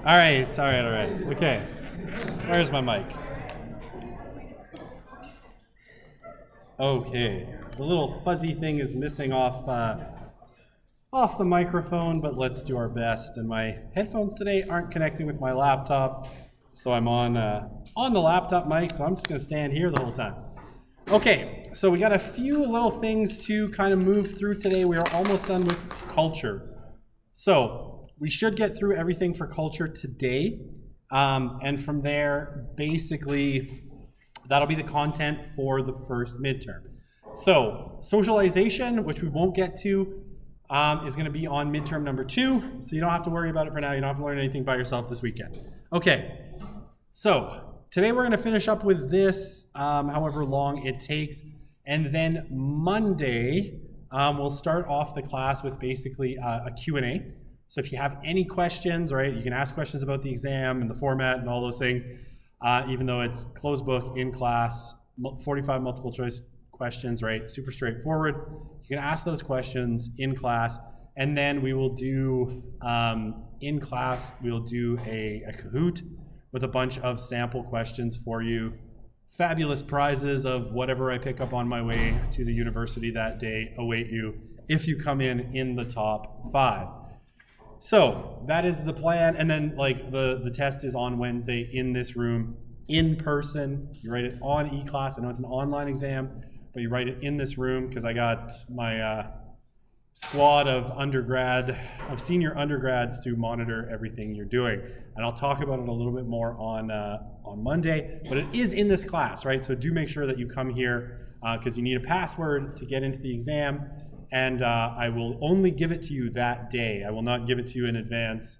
All right. Okay. Where's my mic? Okay. The little fuzzy thing is missing off the microphone, but let's do our best. And my headphones today aren't connecting with my laptop, so I'm on the laptop mic, so I'm just going to stand here the whole time. Okay, so we got a few little things to kind of move through today. We are almost done with culture. So we should get through everything for culture today. And from there, basically, that'll be the content for the first midterm. So socialization, which we won't get to, is going to be on midterm number 2. So you don't have to worry about it for now. You don't have to learn anything by yourself this weekend. Okay, so today we're going to finish up with this, however long it takes. And then Monday, we'll start off the class with basically a Q&A. So if you have any questions, right, you can ask questions about the exam and the format and all those things, even though it's closed book in class, 45 multiple choice questions, right, super straightforward. You can ask those questions in class, and then we will do, in class, we'll do a Kahoot with a bunch of sample questions for you. Fabulous prizes of whatever I pick up on my way to the university that day await you if you come in the top 5. So that is the plan. And then like the test is on Wednesday in this room, in person. You write it on eClass. I know it's an online exam, but you write it in this room because I got my squad of senior undergrads to monitor everything you're doing. And I'll talk about it a little bit more on Monday, but it is in this class, right? So do make sure that you come here because you need a password to get into the exam, and I will only give it to you that day. I will not give it to you in advance,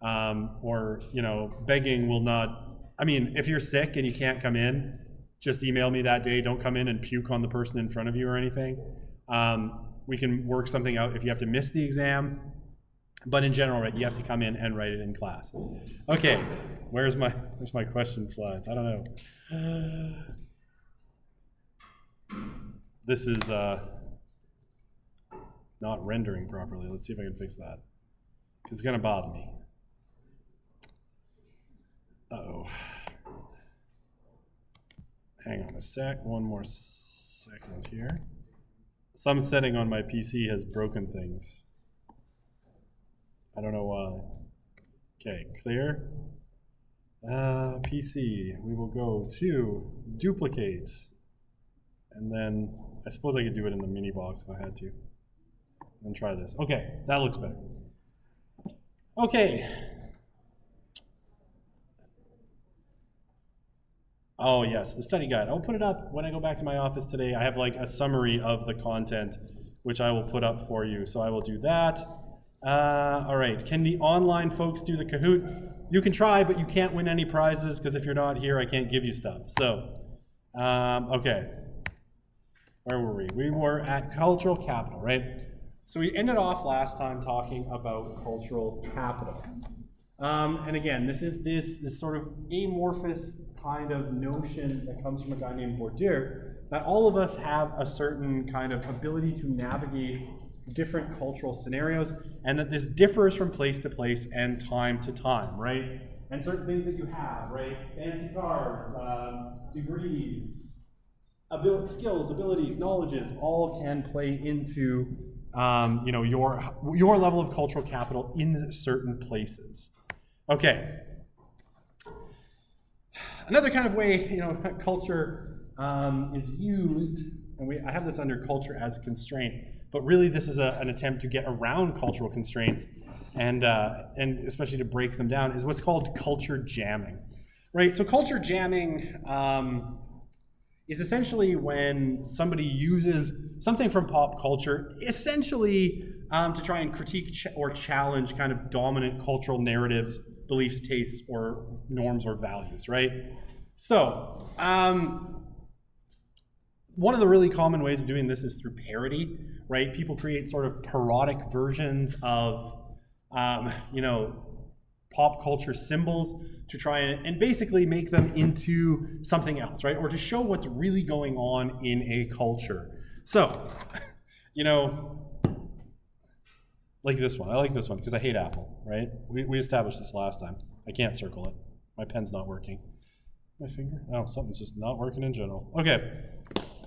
or, you know, begging will not, I mean, if you're sick and you can't come in, just email me that day. Don't come in and puke on the person in front of you or anything. We can work something out if you have to miss the exam. But in general, right, you have to come in and write it in class. Okay, where's my question slides? I don't know. This is not rendering properly. Let's see if I can fix that, because it's gonna bother me. Uh-oh. Hang on a sec, one more second here. Some setting on my PC has broken things. I don't know why. Okay, clear. PC, we will go to duplicate. And then, I suppose I could do it in the mini box if I had to. And try this. Okay, that looks better. Okay. Oh yes, the study guide. I'll put it up when I go back to my office today. I have like a summary of the content, which I will put up for you. So I will do that. All right, can the online folks do the Kahoot? You can try, but you can't win any prizes because if you're not here, I can't give you stuff. So, okay. Where were we? We were at cultural capital, right? So we ended off last time talking about cultural capital. And again, this is this sort of amorphous kind of notion that comes from a guy named Bourdieu, that all of us have a certain kind of ability to navigate different cultural scenarios, and that this differs from place to place and time to time, right? And certain things that you have, right? Fancy cars, degrees, skills, abilities, knowledges, all can play into you know, your level of cultural capital in certain places. Okay. Another kind of way, you know, culture is used, and I have this under culture as a constraint, but really this is an attempt to get around cultural constraints and especially to break them down, is what's called culture jamming, right? So culture jamming is essentially when somebody uses something from pop culture essentially to try and critique or challenge kind of dominant cultural narratives, beliefs, tastes, or norms or values, right? So, one of the really common ways of doing this is through parody, right? People create sort of parodic versions of, you know, pop culture symbols to try and basically make them into something else, right? Or to show what's really going on in a culture. So, you know, Like this one. I like this one because I hate Apple, right? We established this last time. I can't circle it. My pen's not working. My finger? Oh, something's just not working in general. Okay,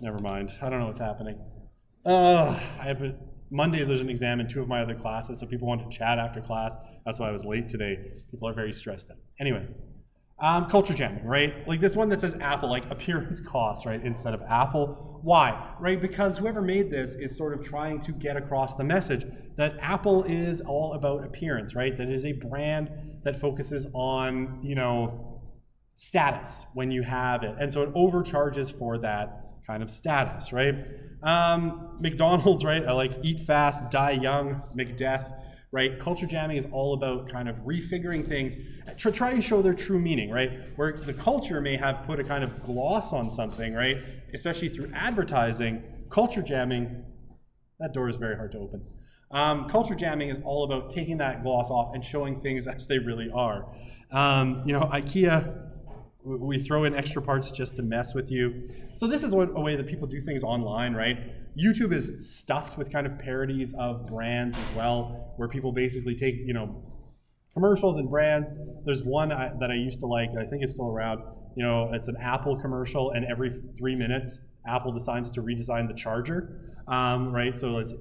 never mind. I don't know what's happening. Monday there's an exam in 2 of my other classes, so people want to chat after class. That's why I was late today. People are very stressed out. Anyway, culture jamming, right? Like this one that says Apple, like appearance costs, right, instead of Apple. Why? Right, because whoever made this is sort of trying to get across the message that Apple is all about appearance, right? That is a brand that focuses on, status when you have it. And so it overcharges for that kind of status, right? McDonald's, right? I like eat fast, die young, McDeath, right? Culture jamming is all about kind of refiguring things to try and show their true meaning, right? Where the culture may have put a kind of gloss on something, right? Especially through advertising, culture jamming, that door is very hard to open. Culture jamming is all about taking that gloss off and showing things as they really are. IKEA, we throw in extra parts just to mess with you. So this is a way that people do things online, right? YouTube is stuffed with kind of parodies of brands as well, where people basically take, commercials and brands. There's one that I used to like, I think it's still around, it's an Apple commercial, and every 3 minutes, Apple decides to redesign the charger, right? So it's,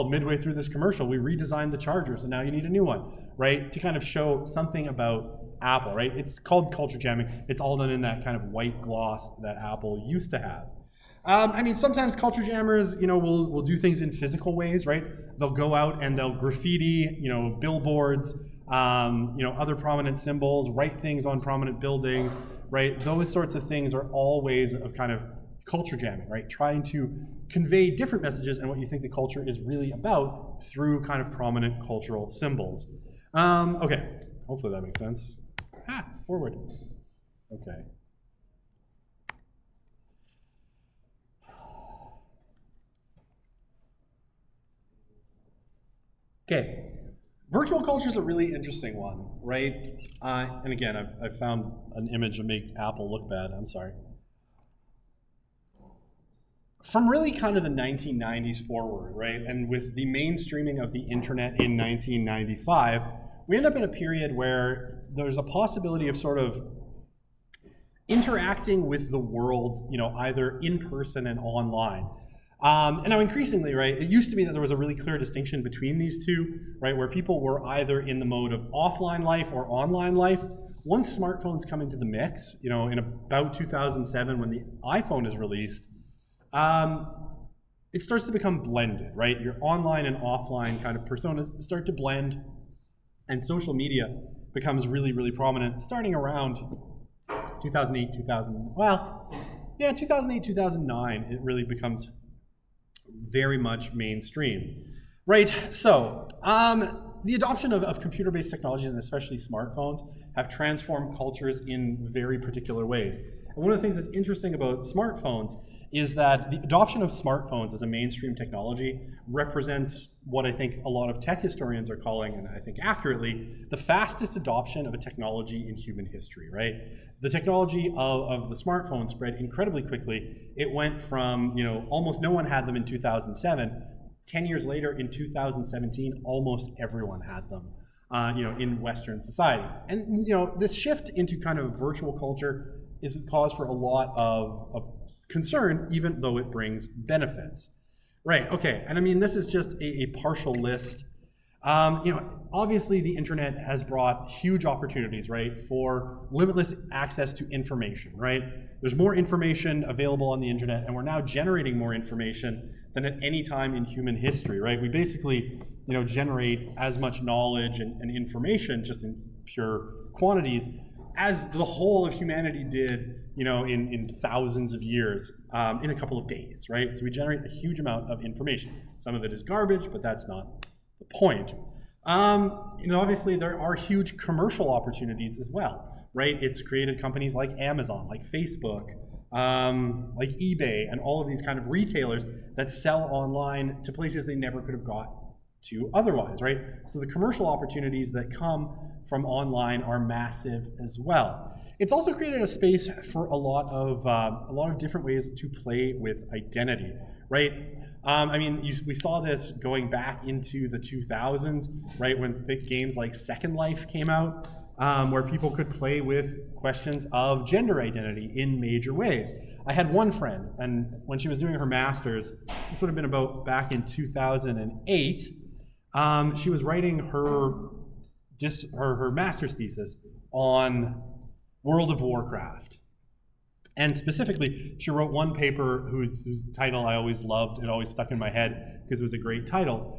midway through this commercial, we redesigned the charger, so now you need a new one, right? To kind of show something about Apple, right? It's called culture jamming. It's all done in that kind of white gloss that Apple used to have. Sometimes culture jammers, will do things in physical ways, right? They'll go out and they'll graffiti, billboards, other prominent symbols, write things on prominent buildings, right? Those sorts of things are all ways of kind of culture jamming, right? Trying to convey different messages and what you think the culture is really about through kind of prominent cultural symbols. Okay, hopefully that makes sense. Forward. Okay. Okay. Virtual culture is a really interesting one, right? And again, I've found an image to make Apple look bad. I'm sorry. From really kind of the 1990s forward, right? And with the mainstreaming of the internet in 1995, we end up in a period where there's a possibility of sort of interacting with the world, either in person and online. And now increasingly, right, it used to be that there was a really clear distinction between these two, right, where people were either in the mode of offline life or online life. Once smartphones come into the mix, in about 2007 when the iPhone is released, it starts to become blended, right? Your online and offline kind of personas start to blend, and social media becomes really, really prominent starting around 2008, 2009. It really becomes very much mainstream. Right, so the adoption of computer-based technologies, and especially smartphones, have transformed cultures in very particular ways. And one of the things that's interesting about smartphones is that the adoption of smartphones as a mainstream technology represents what I think a lot of tech historians are calling, and I think accurately, the fastest adoption of a technology in human history, right? The technology of the smartphone spread incredibly quickly. It went from, almost no one had them in 2007. 10 years later, in 2017, almost everyone had them, in Western societies. And, this shift into kind of virtual culture is a cause for a lot of concern, even though it brings benefits. Right, okay, and this is just a partial list. Obviously the internet has brought huge opportunities, right, for limitless access to information, right? There's more information available on the internet, and we're now generating more information than at any time in human history, right? We basically, generate as much knowledge and information just in pure quantities as the whole of humanity did, in thousands of years, in a couple of days, right? So we generate a huge amount of information. Some of it is garbage, but that's not the point. Obviously there are huge commercial opportunities as well, right? It's created companies like Amazon, like Facebook, like eBay, and all of these kind of retailers that sell online to places they never could have got to otherwise, right? So the commercial opportunities that come from online are massive as well. It's also created a space for a lot of different ways to play with identity, right? I mean, we saw this going back into the 2000s, right, when games like Second Life came out, where people could play with questions of gender identity in major ways. I had one friend, and when she was doing her master's, this would have been about back in 2008, she was writing her master's thesis on World of Warcraft. And specifically, she wrote one paper whose title I always loved. It always stuck in my head because it was a great title.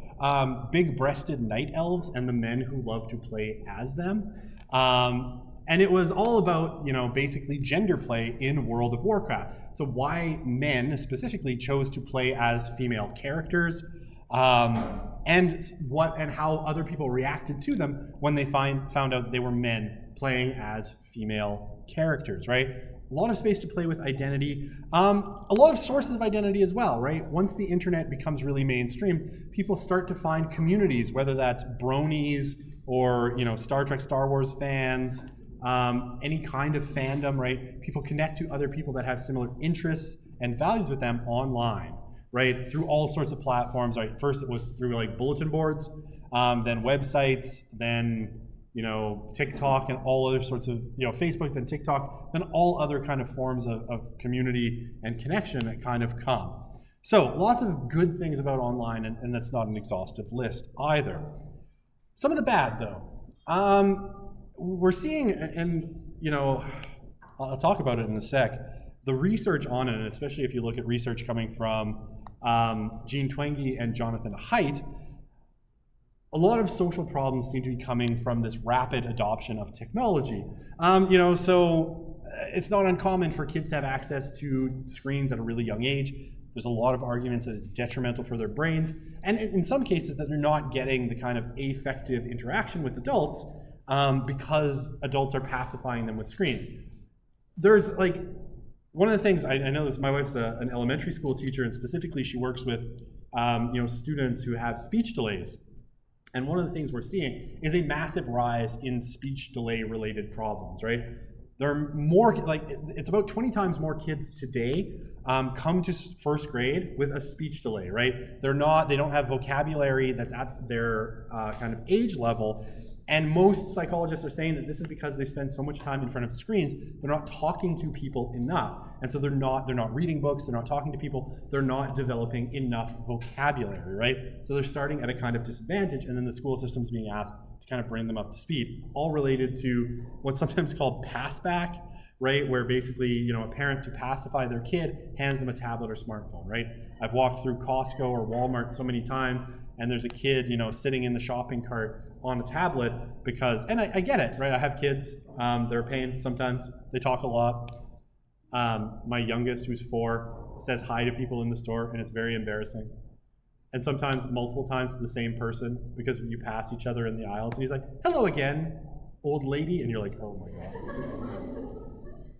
Big-breasted night elves and the men who love to play as them. And it was all about, basically gender play in World of Warcraft. So why men specifically chose to play as female characters, and how other people reacted to them when they found out that they were men playing as female characters, right? A lot of space to play with identity. A lot of sources of identity as well, right? Once the internet becomes really mainstream, people start to find communities, whether that's bronies or Star Trek, Star Wars fans, any kind of fandom, right? People connect to other people that have similar interests and values with them online, right? Through all sorts of platforms, right? First it was through like bulletin boards, then websites, then TikTok and all other sorts of, Facebook, then TikTok, then all other kind of forms of community and connection that kind of come. So lots of good things about online, and that's not an exhaustive list either. Some of the bad though. We're seeing, and I'll talk about it in a sec, the research on it, and especially if you look at research coming from Jean Twenge and Jonathan Haidt, a lot of social problems seem to be coming from this rapid adoption of technology. So it's not uncommon for kids to have access to screens at a really young age. There's a lot of arguments that it's detrimental for their brains, and in some cases that they're not getting the kind of affective interaction with adults because adults are pacifying them with screens. There's like, one of the things, I know this, my wife's an elementary school teacher, and specifically she works with students who have speech delays. And one of the things we're seeing is a massive rise in speech delay related problems, right? There are more, it's about 20 times more kids today come to first grade with a speech delay, right? They don't have vocabulary that's at their kind of age level. And most psychologists are saying that this is because they spend so much time in front of screens, they're not talking to people enough. And so they're not reading books, they're not talking to people, they're not developing enough vocabulary, right? So they're starting at a kind of disadvantage, and then the school system's being asked to kind of bring them up to speed, all related to what's sometimes called passback, right? Where basically, a parent, to pacify their kid, hands them a tablet or smartphone, right? I've walked through Costco or Walmart so many times, and there's a kid, sitting in the shopping cart on a tablet because, and I get it, right? I have kids, they're a pain sometimes, they talk a lot. My youngest, who's 4, says hi to people in the store, and it's very embarrassing. And sometimes, multiple times to the same person, because you pass each other in the aisles, and he's like, hello again, old lady, and you're like, oh my God.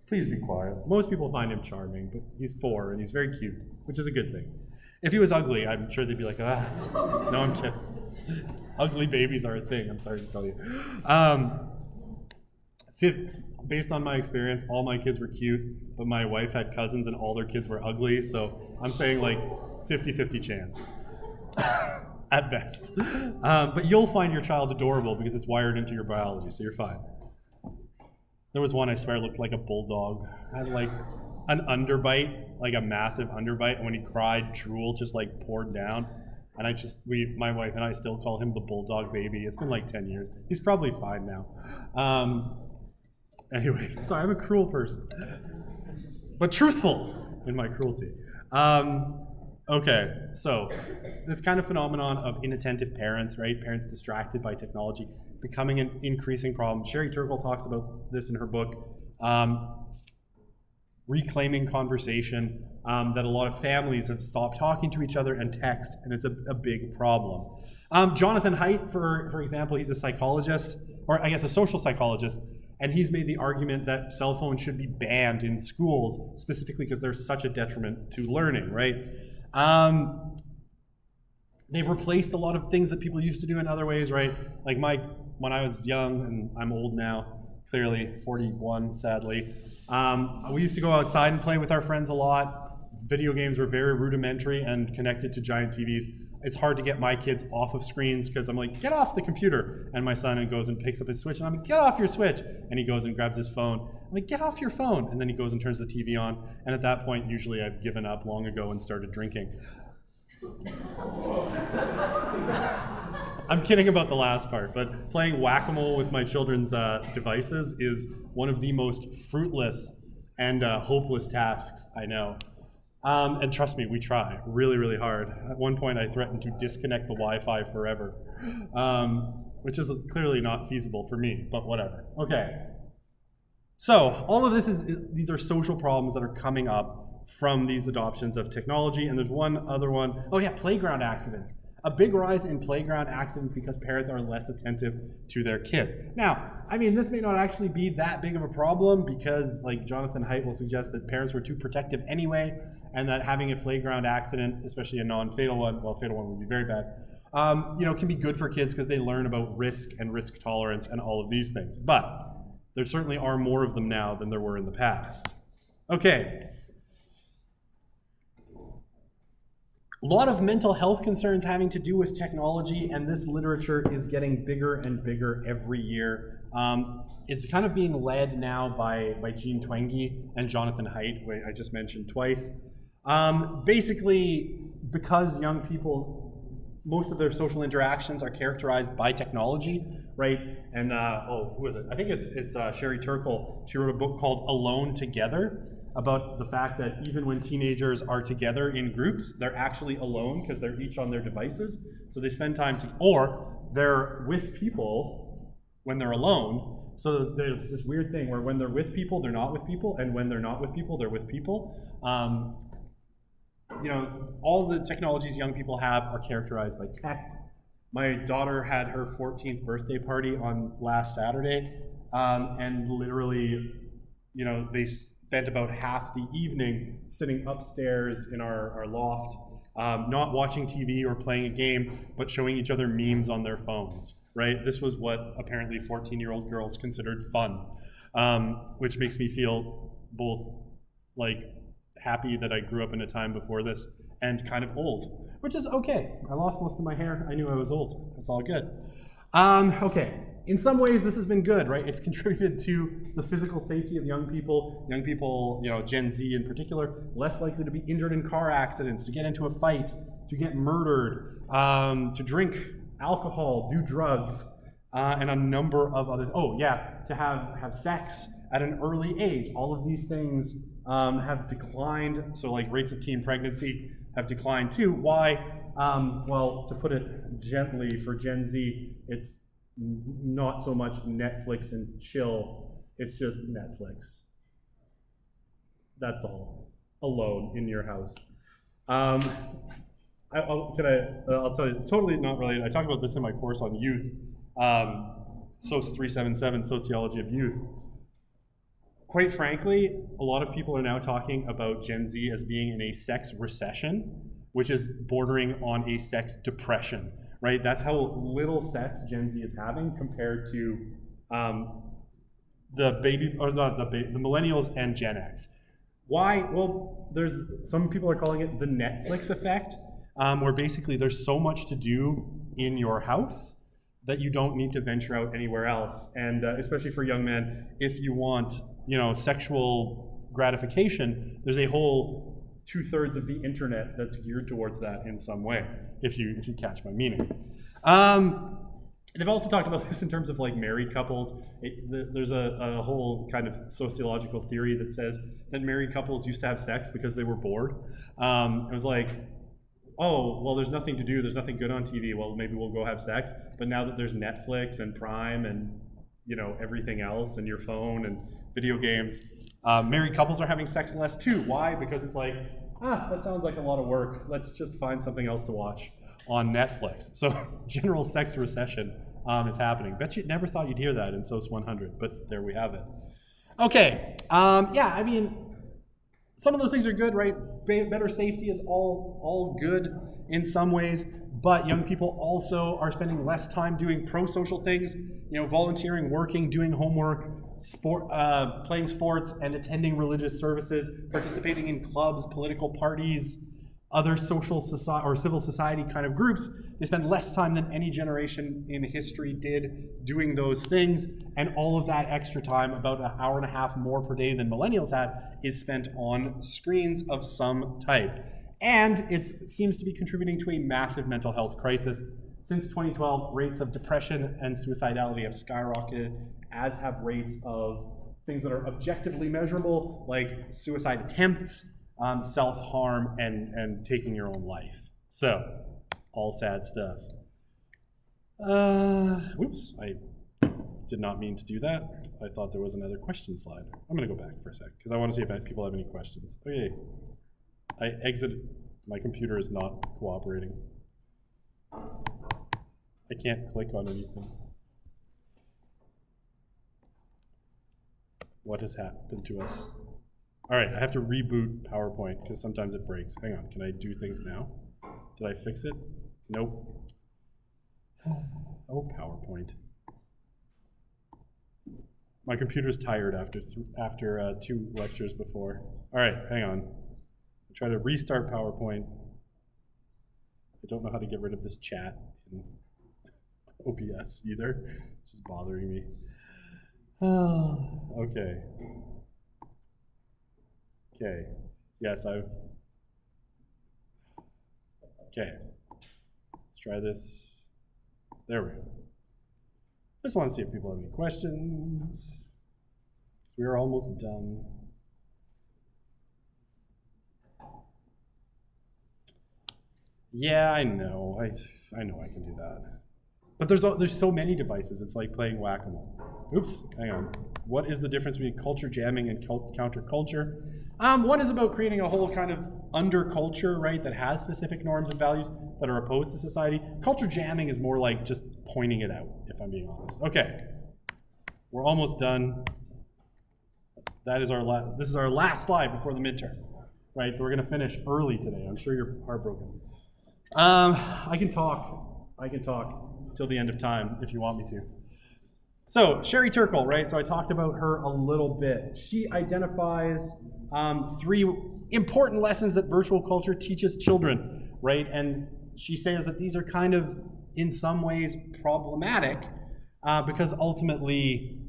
Please be quiet. Most people find him charming, but he's 4, and he's very cute, which is a good thing. If he was ugly, I'm sure they'd be like, no, I'm kidding. Ugly babies are a thing, I'm sorry to tell you. Based on my experience, all my kids were cute, but my wife had cousins and all their kids were ugly, so I'm saying like 50-50 chance, at best. But you'll find your child adorable because it's wired into your biology, so you're fine. There was one, I swear, looked like a bulldog. Had like an underbite, like a massive underbite, and when he cried, drool just like poured down. And my wife and I still call him the bulldog baby. It's been like 10 years. He's probably fine now. Anyway, sorry, I'm a cruel person, but truthful in my cruelty. Okay, so this kind of phenomenon of inattentive parents, right? Parents distracted by technology, becoming an increasing problem. Sherry Turkle talks about this in her book, Reclaiming Conversation, that a lot of families have stopped talking to each other and text, and it's a big problem. Jonathan Haidt, for example, he's a psychologist, or I guess a social psychologist, and he's made the argument that cell phones should be banned in schools, specifically because they're such a detriment to learning, right? They've replaced a lot of things that people used to do in other ways, right? Like when I was young, and I'm old now, clearly 41, sadly. We used to go outside and play with our friends a lot. Video games were very rudimentary and connected to giant TVs. It's hard to get my kids off of screens because I'm like, get off the computer. And my son goes and picks up his Switch and I'm like, get off your Switch. And he goes and grabs his phone. I'm like, get off your phone. And then he goes and turns the TV on. And at that point, usually I've given up long ago and started drinking. I'm kidding about the last part, but playing whack-a-mole with my children's devices is one of the most fruitless and hopeless tasks I know. And trust me, we try really, really hard. At one point, I threatened to disconnect the Wi-Fi forever, which is clearly not feasible for me, but whatever. Okay. So all of this these are social problems that are coming up from these adoptions of technology. And there's one other one. Oh yeah, playground accidents. A big rise in playground accidents because parents are less attentive to their kids. Now, I mean, this may not actually be that big of a problem because, like Jonathan Haidt will suggest, that parents were too protective anyway, and that having a playground accident, especially a non-fatal one, well, a fatal one would be very bad, can be good for kids because they learn about risk and risk tolerance and all of these things. But there certainly are more of them now than there were in the past. Okay. A lot of mental health concerns having to do with technology, and this literature is getting bigger and bigger every year. It's kind of being led now by Jean Twenge and Jonathan Haidt, who I just mentioned twice. Basically, because young people, most of their social interactions are characterized by technology, right? And who is it? I think it's Sherry Turkle. She wrote a book called Alone Together, about the fact that even when teenagers are together in groups, they're actually alone because they're each on their devices. So they spend time or they're with people when they're alone. So there's this weird thing where when they're with people, they're not with people, and when they're not with people, they're with people. All the technologies young people have are characterized by tech. My daughter had her 14th birthday party on last Saturday, and literally, they spent about half the evening sitting upstairs in our loft, not watching TV or playing a game, but showing each other memes on their phones, right? This was what apparently 14-year-old girls considered fun, which makes me feel both like happy that I grew up in a time before this and kind of old, which is okay. I lost most of my hair. I knew I was old. That's all good. Okay. In some ways, this has been good, right? It's contributed to the physical safety of young people. Young people, Gen Z in particular, less likely to be injured in car accidents, to get into a fight, to get murdered, to drink alcohol, do drugs, and a number of other, to have sex at an early age. All of these things have declined. So like rates of teen pregnancy have declined too. Why? Well, to put it gently, for Gen Z, it's not so much Netflix and chill, it's just Netflix. That's all. Alone in your house. I'll tell you, totally not related. I talk about this in my course on youth, SOC 377, Sociology of Youth. Quite frankly, a lot of people are now talking about Gen Z as being in a sex recession, which is bordering on a sex depression. Right, that's how little sex Gen Z is having compared to the millennials and Gen X. Why? Well, there's some people are calling it the Netflix effect, where basically there's so much to do in your house that you don't need to venture out anywhere else. And especially for young men, if you want, sexual gratification, there's a whole 2/3 of the internet that's geared towards that in some way, if you catch my meaning. They've also talked about this in terms of like married couples. There's a whole kind of sociological theory that says that married couples used to have sex because they were bored. It was like, oh, well, there's nothing to do, there's nothing good on TV, well, maybe we'll go have sex. But now that there's Netflix and Prime and everything else, and your phone and video games, married couples are having sex less too. Why? Because it's like, that sounds like a lot of work. Let's just find something else to watch on Netflix. So general sex recession is happening. Bet you never thought you'd hear that in SOS 100, but there we have it. Okay, I mean, some of those things are good, right? Better safety is all good in some ways, but young people also are spending less time doing pro-social things, volunteering, working, doing homework, playing sports and attending religious services, participating in clubs, political parties, other social society or civil society kind of groups. They spend less time than any generation in history did doing those things, and all of that extra time, about an hour and a half more per day than millennials had, is spent on screens of some type. And it seems to be contributing to a massive mental health crisis. Since 2012, rates of depression and suicidality have skyrocketed, as have rates of things that are objectively measurable, like suicide attempts, self-harm, and taking your own life. So, all sad stuff. Whoops, I did not mean to do that. I thought there was another question slide. I'm gonna go back for a sec, because I want to see if people have any questions. Okay, I exited, my computer is not cooperating. I can't click on anything. What has happened to us? All right, I have to reboot PowerPoint because sometimes it breaks. Hang on, can I do things now? Did I fix it? Nope. Oh, PowerPoint. My computer's tired after 2 lectures before. All right, hang on. I try to restart PowerPoint. I don't know how to get rid of this chat in OBS either. It's just bothering me. Okay. Okay. Yes, okay. Let's try this. There we go. Just want to see if people have any questions. We are almost done. Yeah, I know. I know I can do that. But there's so many devices. It's like playing whack-a-mole. Oops, hang on. What is the difference between culture jamming and counterculture? One is about creating a whole kind of underculture, right, that has specific norms and values that are opposed to society. Culture jamming is more like just pointing it out, if I'm being honest. Okay, we're almost done. That is this is our last slide before the midterm, right? So we're gonna finish early today. I'm sure you're heartbroken. I can talk till the end of time if you want me to. So Sherry Turkle, right? So I talked about her a little bit. She identifies 3 important lessons that virtual culture teaches children, right? And she says that these are kind of, in some ways, problematic because ultimately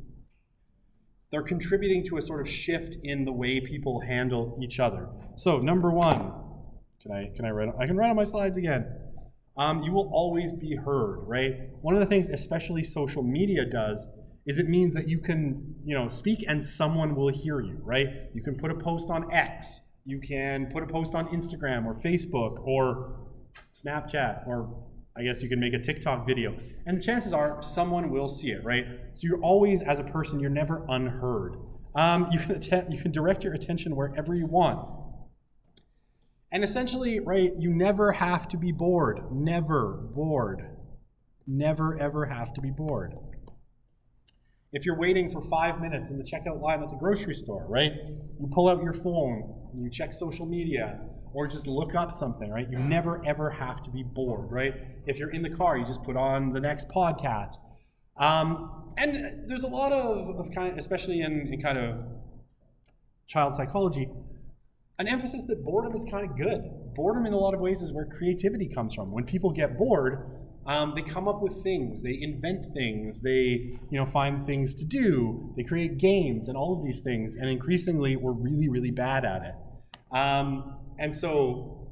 they're contributing to a sort of shift in the way people handle each other. So number 1, can I write? I can write on my slides again. You will always be heard, right? One of the things, especially social media does, is it means that you can, speak and someone will hear you, right? You can put a post on X, you can put a post on Instagram or Facebook or Snapchat, or I guess you can make a TikTok video, and the chances are someone will see it, right? So you're always, as a person, you're never unheard. You can direct your attention wherever you want. And essentially, right, you never have to be bored. Never bored. Never, ever have to be bored. If you're waiting for 5 minutes in the checkout line at the grocery store, right, you pull out your phone, you check social media, or just look up something, right? You never, ever have to be bored, right? If you're in the car, you just put on the next podcast. And there's a lot of kind of, especially in kind of child psychology, an emphasis that boredom is kind of good. Boredom in a lot of ways is where creativity comes from. When people get bored, they come up with things, they invent things, they find things to do, they create games and all of these things, and increasingly we're really, really bad at it. And so,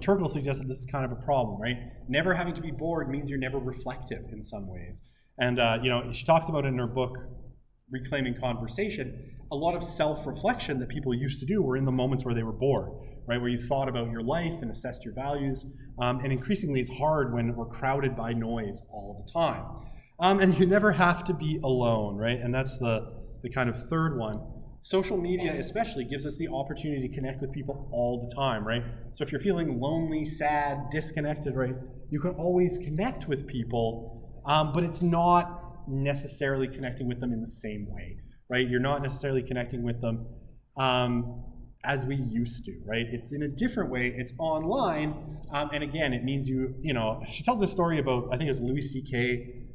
Turkle suggested this is kind of a problem, right? Never having to be bored means you're never reflective in some ways. And she talks about in her book, Reclaiming Conversation, a lot of self-reflection that people used to do were in the moments where they were bored, right? Where you thought about your life and assessed your values. And increasingly it's hard when we're crowded by noise all the time. And you never have to be alone, right? And that's the kind of third one. Social media especially gives us the opportunity to connect with people all the time, right? So if you're feeling lonely, sad, disconnected, right, you can always connect with people, but it's not necessarily connecting with them in the same way, right? You're not necessarily connecting with them as we used to, right? It's in a different way. It's online, and again, it means she tells this story about, I think it was Louis C.K.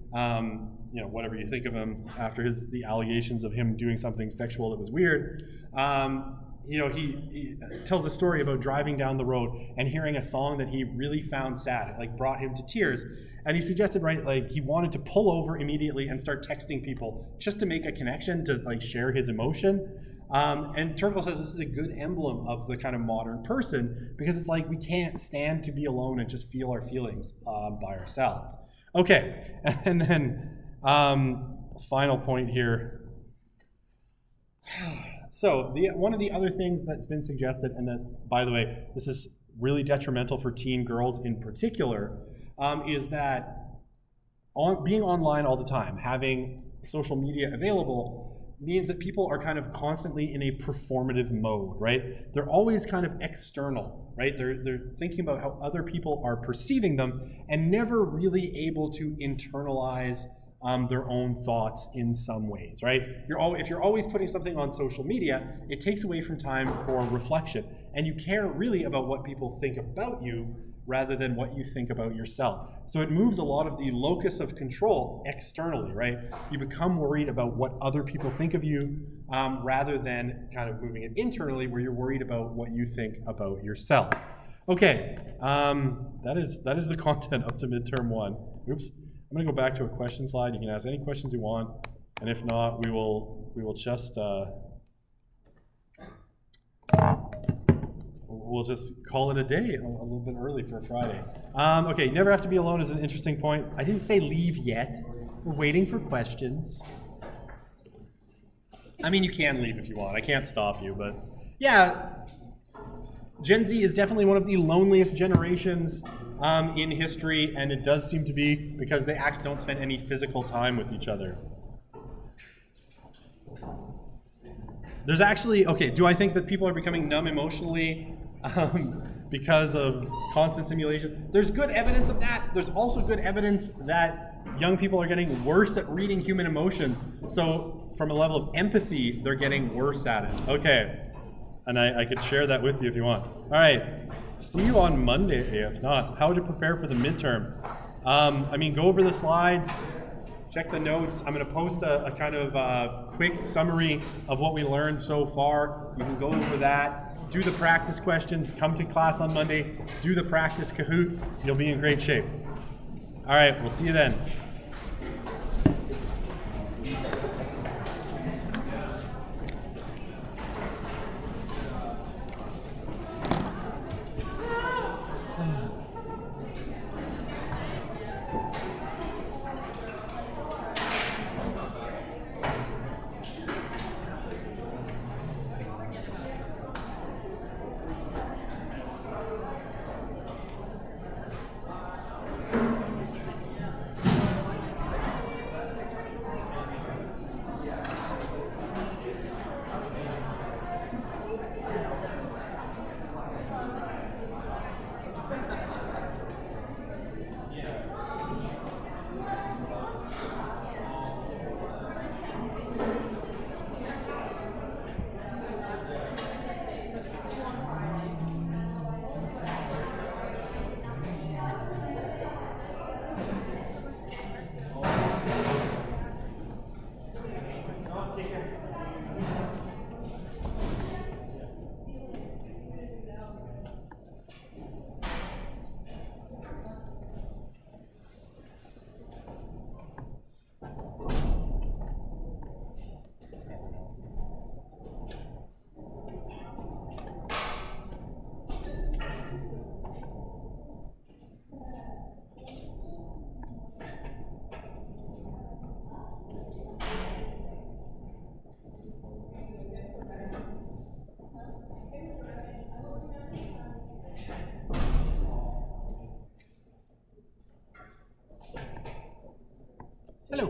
You know, whatever you think of him after the allegations of him doing something sexual that was weird. You know, he tells a story about driving down the road and hearing a song that he really found sad. It like brought him to tears. And he suggested, right, like he wanted to pull over immediately and start texting people just to make a connection, to like share his emotion. And Turkle says this is a good emblem of the kind of modern person, because it's like we can't stand to be alone and just feel our feelings by ourselves. Okay, and then final point here. So one of the other things that's been suggested, and that, by the way, this is really detrimental for teen girls in particular, is that being online all the time, having social media available, means that people are kind of constantly in a performative mode, right? They're always kind of external, right? They're thinking about how other people are perceiving them and never really able to internalize their own thoughts in some ways, right? If you're always putting something on social media, it takes away from time for reflection, and you care really about what people think about you rather than what you think about yourself. So it moves a lot of the locus of control externally, right? You become worried about what other people think of you rather than kind of moving it internally, where you're worried about what you think about yourself. Okay, that is the content up to midterm 1. Oops. I'm going to go back to a question slide. You can ask any questions you want, and if not, we will just we'll just call it a day, a little bit early for Friday. Okay, never have to be alone is an interesting point. I didn't say leave yet. We're waiting for questions. I mean, you can leave if you want. I can't stop you, but yeah, Gen Z is definitely one of the loneliest generations in history, and it does seem to be because they actually don't spend any physical time with each other. There's actually, okay, do I think that people are becoming numb emotionally because of constant stimulation? There's good evidence of that. There's also good evidence that young people are getting worse at reading human emotions. So from a level of empathy, they're getting worse at it. Okay, and I could share that with you if you want. All right. See you on Monday, if not. How to prepare for the midterm. I mean, go over the slides, check the notes. I'm going to post a kind of quick summary of what we learned so far. You can go over that, do the practice questions, come to class on Monday, do the practice Kahoot. You'll be in great shape. All right, we'll see you then.